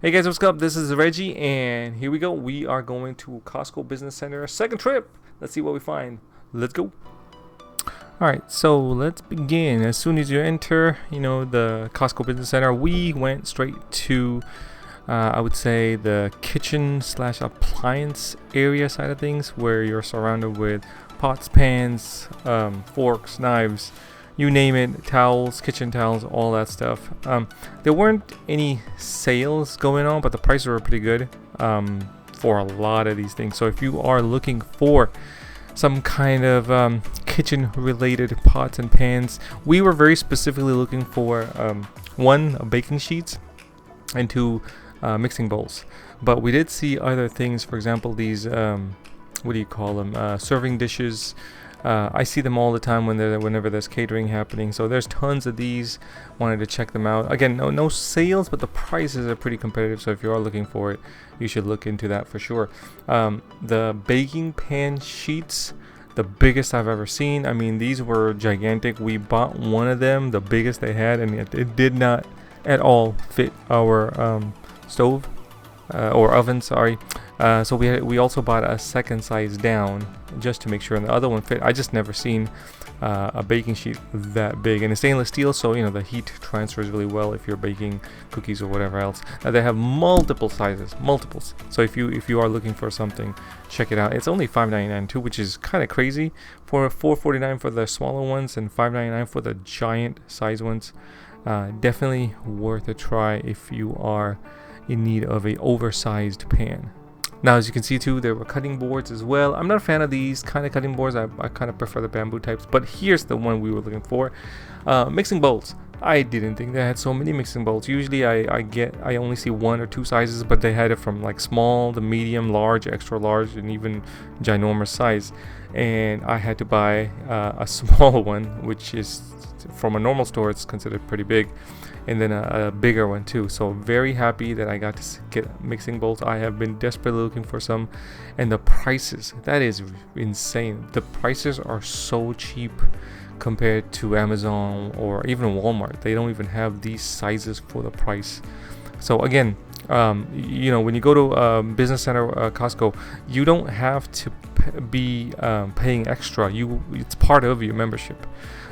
Hey guys, what's up? This is Reggie, and here we go. We are going to Costco Business Center, second trip. Let's see what we find. Let's go. All right, so let's begin. As soon as you enter, the Costco Business Center, we went straight to, I would say, the kitchen slash appliance area side of things, where you're surrounded with pots, pans, forks, knives, you name it, towels, kitchen towels, all that stuff. There weren't any sales going on, but the prices were pretty good for a lot of these things. So if you are looking for some kind of kitchen related pots and pans, we were very specifically looking for one, baking sheets, and two, mixing bowls. But we did see other things. For example, these what do you call them, serving dishes. I see them all the time whenever there's catering happening. So there's tons of these. Wanted to check them out. Again, no sales, but the prices are pretty competitive. So if you are looking for it, you should look into that for sure. The baking pan sheets, the biggest I've ever seen. I mean, these were gigantic. We bought one of them, the biggest they had, and it did not at all fit our stove or oven. Sorry. So we also bought a second size down just to make sure, and the other one fit. I just never seen a baking sheet that big, and it's stainless steel, so the heat transfers really well if you're baking cookies or whatever else. Now they have multiple sizes, multiples. So if you are looking for something, check it out. It's only $5.99 too, which is kind of crazy for $4.49 for the smaller ones and $5.99 for the giant size ones. Definitely worth a try if you are in need of a oversized pan. Now, as you can see too, there were cutting boards as well. I'm not a fan of these kind of cutting boards. I kind of prefer the bamboo types, but here's the one we were looking for. Mixing bowls. I didn't think they had so many mixing bowls. Usually I only see one or two sizes, but they had it from like small to medium, large, extra large, and even ginormous size. And I had to buy a small one, which is from a normal store, it's considered pretty big, and then a bigger one too. So very happy that I got to get mixing bowls. I have been desperately looking for some, and the prices, that is insane. The prices are so cheap compared to Amazon or even Walmart. They don't even have these sizes for the price. So again, when you go to business center, Costco, you don't have to be paying extra. It's part of your membership.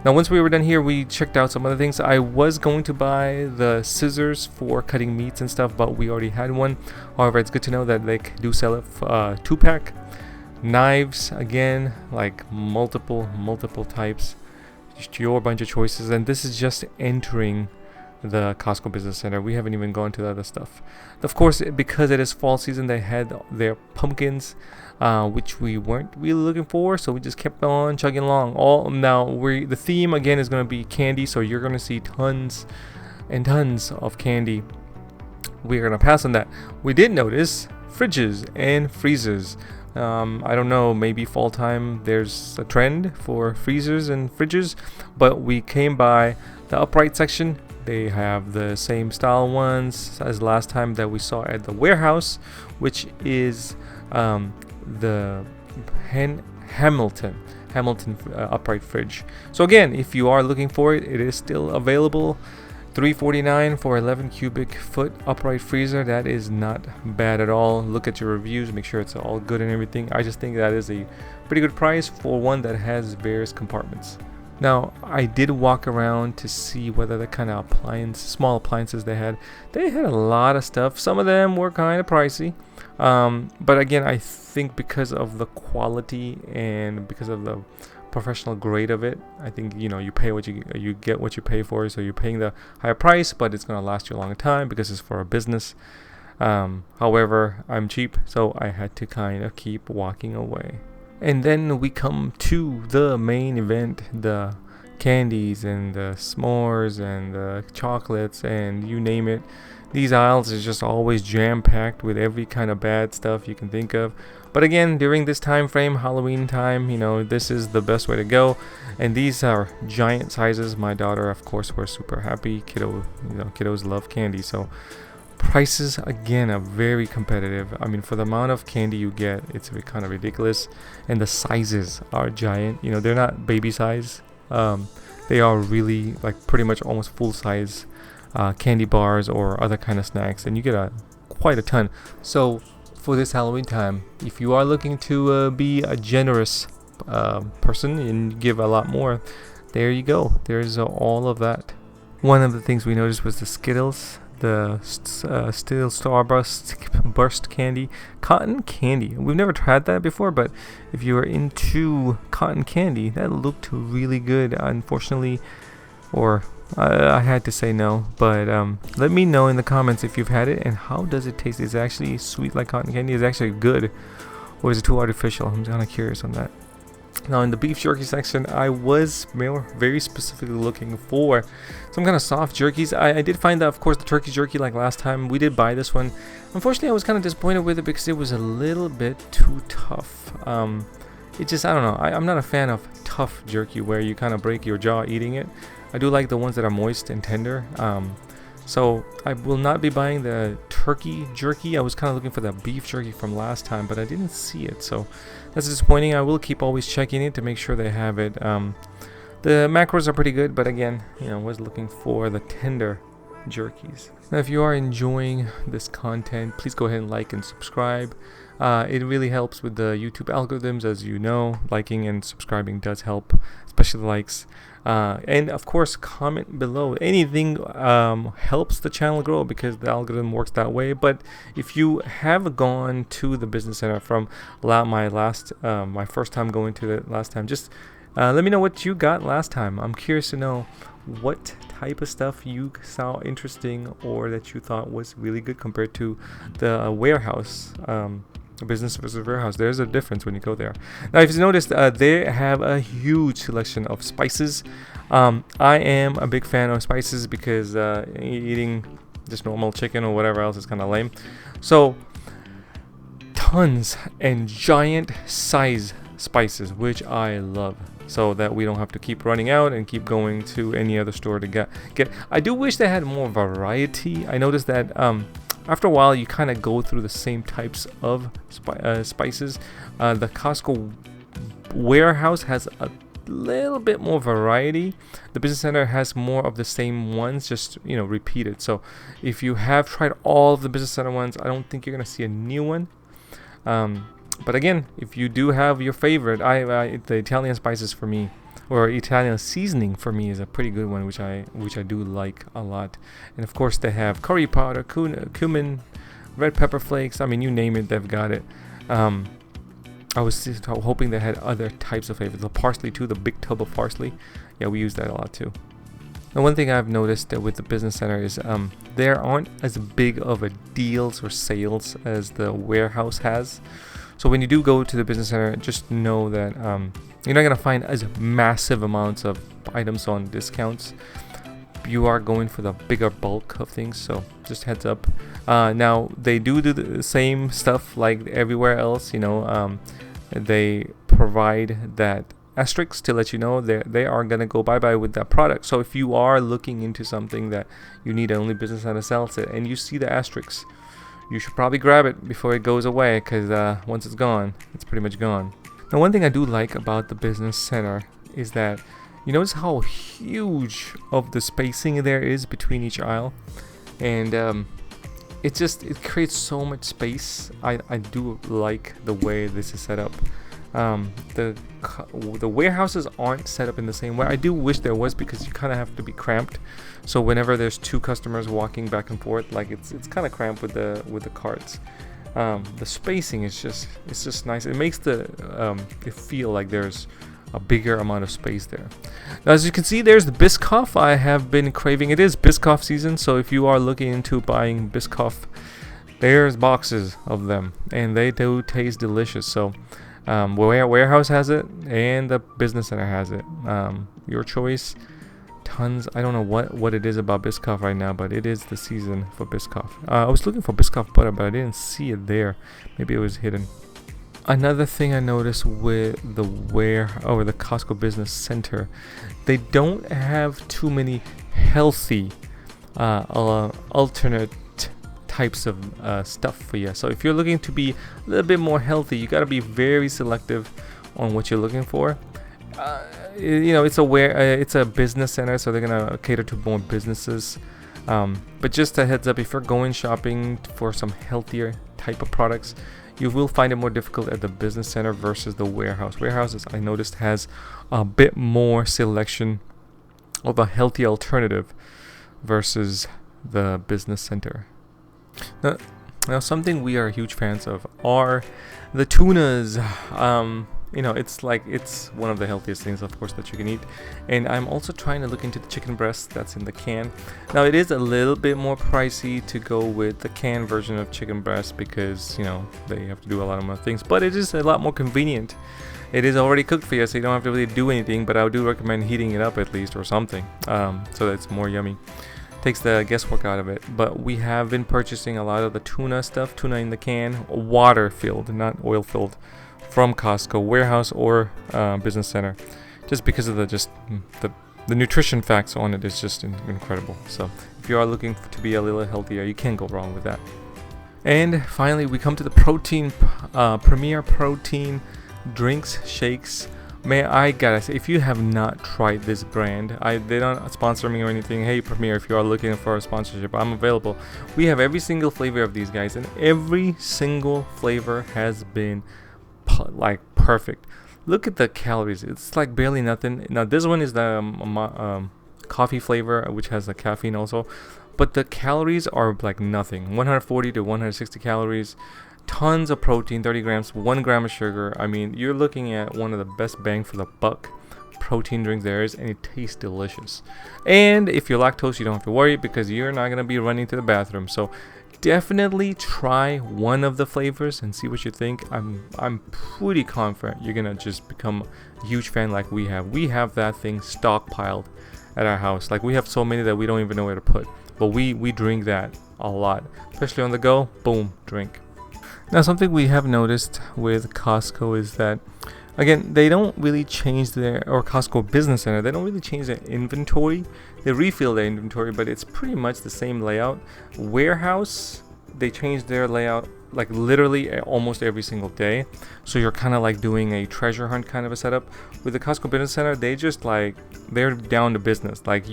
Now, once we were done here, we checked out some other things. I was going to buy the scissors for cutting meats and stuff, but we already had one. However, it's good to know that they do sell it 2-pack. Knives, again, like multiple types. Just your bunch of choices, and this is just entering the Costco Business Center. We haven't even gone to the other stuff. Of course, because it is fall season, they had their pumpkins, which we weren't really looking for, so we just kept on chugging along. The theme again is going to be candy, so you're going to see tons and tons of candy. We're going to pass on that. We did notice fridges and freezers. I don't know, maybe fall time there's a trend for freezers and fridges, but we came by the upright section. They have the same style ones as last time that we saw at the warehouse, which is the Hamilton upright fridge. So again, if you are looking for it, it is still available. $3.49 for 11 cubic foot upright freezer. That is not bad at all. Look at your reviews, make sure it's all good and everything. I just think that is a pretty good price for one that has various compartments. Now, I did walk around to see whether the kind of small appliances they had. They had a lot of stuff. Some of them were kind of pricey. But again, I think because of the quality and because of the professional grade of it, I think you pay what you get what you pay for. So you're paying the higher price, but it's gonna last you a long time because it's for a business. However, I'm cheap, so I had to kind of keep walking away. And then we come to the main event, the candies and the s'mores and the chocolates and you name it. These aisles is just always jam-packed with every kind of bad stuff you can think of. But again, during this time frame, Halloween time, this is the best way to go. And these are giant sizes. My daughter, of course, were super happy. Kiddos love candy, so prices again are very competitive. I mean, for the amount of candy you get, it's kind of ridiculous, and the sizes are giant. They're not baby size. They are really like pretty much almost full size candy bars or other kind of snacks, and you get a quite a ton. So for this Halloween time, if you are looking to be a generous person and give a lot more, there you go. There's all of that. One of the things we noticed was the Skittles, the Steel Starburst Burst candy, cotton candy. We've never tried that before, but if you are into cotton candy, that looked really good. Unfortunately, or I had to say no, but let me know in the comments if you've had it and how does it taste. Is it actually sweet like cotton candy? Is it actually good, or is it too artificial? I'm kind of curious on that. Now in the beef jerky section, I was very specifically looking for some kind of soft jerkies. I did find that, of course, the turkey jerky like last time. We did buy this one. Unfortunately, I was kind of disappointed with it because it was a little bit too tough. It just, I don't know. I'm not a fan of tough jerky where you kind of break your jaw eating it. I do like the ones that are moist and tender. So I will not be buying the turkey jerky. I was kind of looking for the beef jerky from last time, but I didn't see it, so that's disappointing. I will keep always checking it to make sure they have it. The macros are pretty good, but again, I was looking for the tender jerkies. Now, if you are enjoying this content, please go ahead and like and subscribe. It really helps with the YouTube algorithms, as you know. Liking and subscribing does help, especially the likes. And of course, comment below. Anything helps the channel grow because the algorithm works that way. But if you have gone to the business center from my first time going to it last time, just let me know what you got last time. I'm curious to know what type of stuff you saw interesting or that you thought was really good compared to the warehouse. Business versus warehouse, there's a difference when you go there. Now, if you noticed, they have a huge selection of spices. I am a big fan of spices because eating just normal chicken or whatever else is kind of lame. So tons and giant size spices, which I love, so that we don't have to keep running out and keep going to any other store to get. I do wish they had more variety. I noticed that after a while, you kind of go through the same types of spices. The Costco warehouse has a little bit more variety. The business center has more of the same ones, just repeated. So if you have tried all of the business center ones, I don't think you're gonna see a new one. But again, if you do have your favorite, the Italian spices for me, or Italian seasoning for me, is a pretty good one, which I do like a lot. And of course, they have curry powder, cumin, red pepper flakes. I mean, you name it, they've got it. I was just hoping they had other types of flavors. The parsley too, the big tub of parsley. Yeah, we use that a lot too. Now, one thing I've noticed with the business center is there aren't as big of a deals or sales as the warehouse has. So when you do go to the business center, just know that you're not going to find as massive amounts of items on discounts. You are going for the bigger bulk of things, so just heads up. Now, they do the same stuff like everywhere else. They provide that asterisk to let you know they are going to go bye-bye with that product. So if you are looking into something that you need, only business center sells it, and you see the asterisk, you should probably grab it before it goes away, because once it's gone, it's pretty much gone. Now, one thing I do like about the business center is that you notice how huge of the spacing there is between each aisle, and it creates so much space. I do like the way this is set up. The warehouses aren't set up in the same way. I do wish there was, because you kind of have to be cramped. So whenever there's two customers walking back and forth, like it's kind of cramped with the carts. The spacing is just nice. It makes it feel like there's a bigger amount of space there. Now, as you can see, there's the Biscoff. I have been craving. It is Biscoff season, so if you are looking into buying Biscoff, there's boxes of them, and they do taste delicious. So warehouse has it, and the business center has it. Your choice. Tons. I don't know what it is about Biscoff right now, but it is the season for Biscoff. I was looking for Biscoff butter, but I didn't see it there. Maybe it was hidden. Another thing I noticed with the Costco Business Center, they don't have too many healthy alternate types of stuff for you. So if you're looking to be a little bit more healthy, you got to be very selective on what you're looking for. It's a business center, so they're gonna cater to more businesses. But just a heads up, if you're going shopping for some healthier type of products, you will find it more difficult at the business center versus the warehouse. Warehouses, I noticed, has a bit more selection of a healthy alternative versus the business center. Now something we are huge fans of are the tunas. It's one of the healthiest things, of course, that you can eat. And I'm also trying to look into the chicken breast that's in the can. Now it is a little bit more pricey to go with the canned version of chicken breast because they have to do a lot of more things, but it is a lot more convenient. It is already cooked for you, so you don't have to really do anything, but I do recommend heating it up at least or something, so that it's more yummy. Takes the guesswork out of it. But we have been purchasing a lot of the tuna stuff, tuna in the can, water filled, not oil filled, from Costco, warehouse, or business center, just because of the nutrition facts on it is just incredible. So if you are looking to be a little healthier, you can't go wrong with that. And finally, we come to the protein, Premier Protein drinks, shakes. I gotta say, if you have not tried this brand, they don't sponsor me or anything. Hey Premier, if you are looking for a sponsorship, I'm available. We have every single flavor of these guys, and every single flavor has been like perfect. Look at the calories, it's like barely nothing. Now this one is the coffee flavor, which has the caffeine also, but the calories are like nothing. 140 to 160 calories, tons of protein, 30 grams, 1 gram of sugar. I mean, you're looking at one of the best bang for the buck protein drink there is, and it tastes delicious. And if you're lactose, you don't have to worry because you're not going to be running to the bathroom. So definitely try one of the flavors and see what you think. I'm pretty confident you're going to just become a huge fan like we have. We have that thing stockpiled at our house. Like, we have so many that we don't even know where to put. But we drink that a lot, especially on the go. Boom, drink. Now, something we have noticed with Costco is that, again, they don't really change or Costco Business Center, they don't really change their inventory. They refill their inventory, but it's pretty much the same layout. Warehouse, they change their layout like literally almost every single day. So you're kind of like doing a treasure hunt kind of a setup. With the Costco Business Center, they're down to business. Like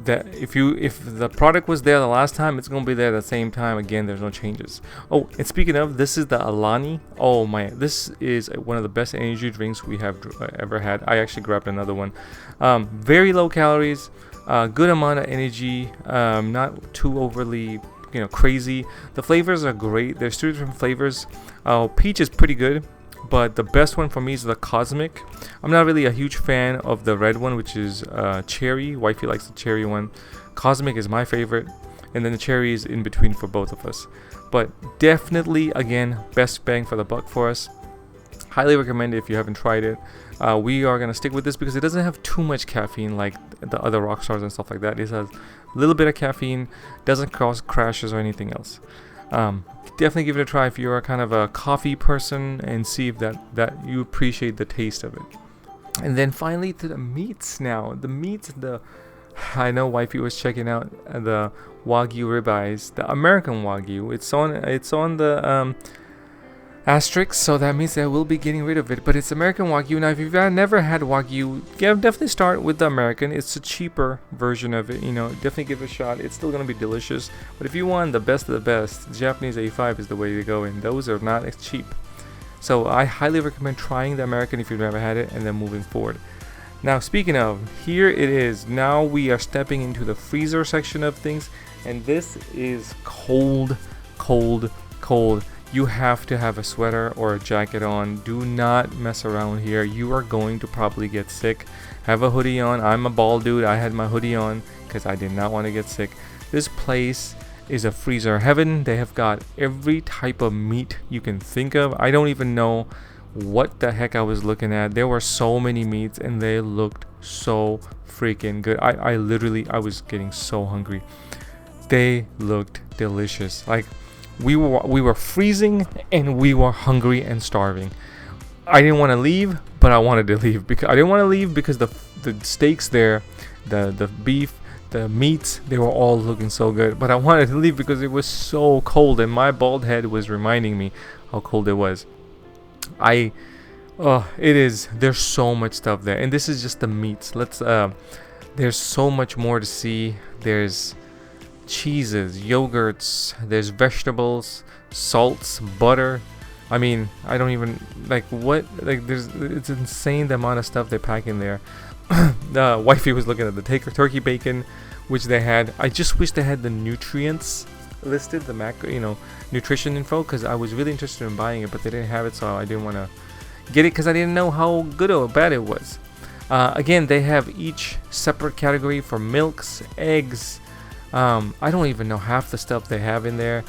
if the product was there the last time, it's gonna be there the same time again. There's no changes. Oh, and speaking of, this is the Alani. Oh my, this is one of the best energy drinks we have ever had. I actually grabbed another one. Very low calories, good amount of energy, not too overly crazy. The flavors are great. There's 2 different flavors. Peach is pretty good, but the best one for me is the Cosmic. I'm not really a huge fan of the red one, which is cherry. Wifey likes the cherry one. Cosmic is my favorite, and then the cherry is in between for both of us. But definitely, again, best bang for the buck for us. Highly recommend it if you haven't tried it. We are going to stick with this because it doesn't have too much caffeine like the other Rockstars and stuff like that. It has a little bit of caffeine, doesn't cause crashes or anything else. Definitely give it a try if you're kind of a coffee person, and see if that you appreciate the taste of it. And then finally to the meats now. The meats, I know Wifey was checking out the Wagyu ribeyes, the American Wagyu. It's on the asterisk, so that means that we'll be getting rid of it. But it's American Wagyu. Now, if you've never had Wagyu, definitely start with the American. It's a cheaper version of it. Definitely give it a shot. It's still gonna be delicious. But if you want the best of the best, Japanese A5 is the way to go, and those are not as cheap. So I highly recommend trying the American if you've never had it, and then moving forward. Now, speaking of, here it is. Now we are stepping into the freezer section of things, and this is cold, cold, cold. You have to have a sweater or a jacket on. Do not mess around here. You are going to probably get sick. Have a hoodie on. I'm a bald dude. I had my hoodie on because I did not want to get sick. This place is a freezer heaven. They have got every type of meat you can think of. I don't even know what the heck I was looking at. There were so many meats, and they looked so freaking good. I was getting so hungry. They looked delicious. Like, we were freezing, and we were hungry and starving. I didn't want to leave, but I wanted to leave because I didn't want to leave because the steaks there, the beef, the meats, they were all looking so good. But I wanted to leave because it was so cold, and my bald head was reminding me how cold it was. There's so much stuff there, and this is just the meats. There's so much more to see. There's cheeses, yogurts, there's vegetables, salts, butter. I mean, I don't even like what like it's insane the amount of stuff they pack in there. The wifey was looking at the turkey bacon, which they had. I just wish they had the nutrients listed, the nutrition info, because I was really interested in buying it, but they didn't have it, so I didn't want to get it because I didn't know how good or bad it was. Again, they have each separate category for milks, eggs. I don't even know half the stuff they have in there.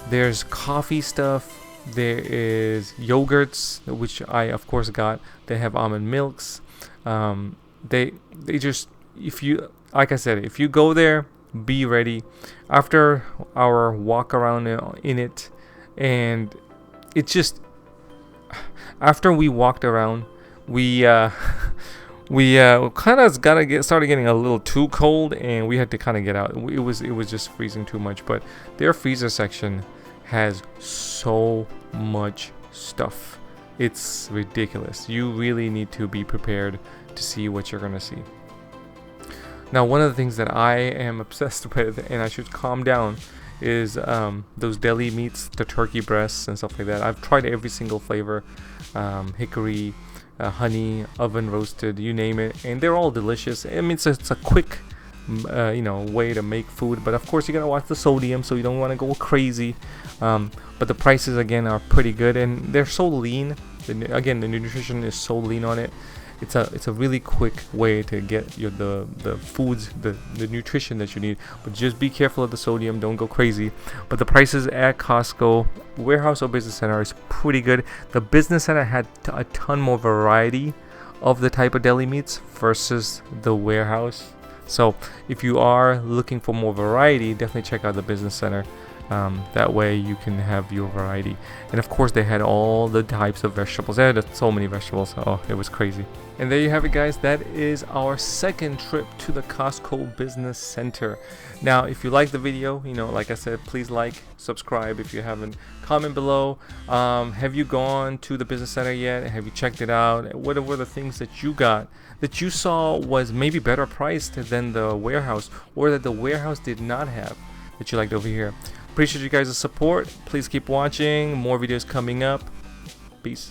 There's coffee stuff. There is yogurts, which I of course got. They have almond milks. They just, if you, like I said, if you go there, be ready. After our walk around in it, and it just, after we walked around, we kind of started getting a little too cold, and we had to kind of get out. It was just freezing too much. But their freezer section has so much stuff. It's ridiculous. You really need to be prepared to see what you're gonna see. Now, one of the things that I am obsessed with, and I should calm down, is those deli meats, the turkey breasts and stuff like that. I've tried every single flavor, hickory, honey, oven roasted, you name it, and they're all delicious. I mean, it's a quick way to make food, but of course you gotta watch the sodium, so you don't want to go crazy. But the prices again are pretty good, and they're so lean. Again, the nutrition is so lean on it. It's a really quick way to get the foods, the nutrition that you need. But just be careful of the sodium, don't go crazy. But the prices at Costco warehouse or business center is pretty good. The business center had a ton more variety of the type of deli meats versus the warehouse. So if you are looking for more variety, definitely check out the business center. That way you can have your variety. And of course they had all the types of vegetables. They had so many vegetables. Oh, it was crazy. And there you have it, guys. That is our second trip to the Costco Business Center. Now, if you like the video, like I said, please like, subscribe if you haven't. Comment below. Have you gone to the Business Center yet? Have you checked it out? What were the things that you got that you saw was maybe better priced than the warehouse, or that the warehouse did not have, that you liked over here? Appreciate you guys' support. Please keep watching. More videos coming up. Peace.